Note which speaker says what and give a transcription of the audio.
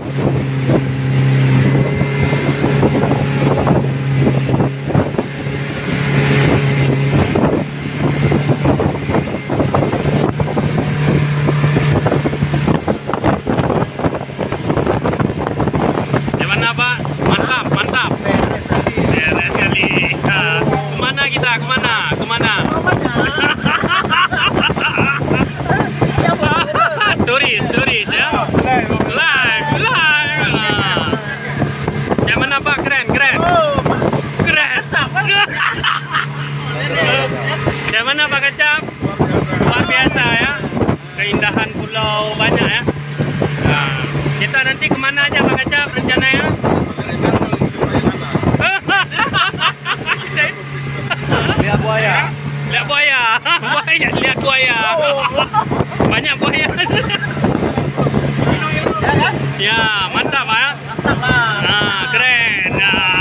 Speaker 1: Gimana Pak? Mantap, mantap. Beres sekali. Kemana kita? Kemana? Kemana? Turis, turis ya. Live, live. Gimana Pak? Keren, keren. Keren. Gimana Pak Kecap? Luar biasa ya. Keindahan pulau banyak ya. Nah, kita nanti kemana aja Pak Kecap rencananya?
Speaker 2: Lihat buaya.
Speaker 1: Lihat buaya. Banyak lihat buaya. Banyak buaya. Ya, mantap ya. Nah, keren. Nah.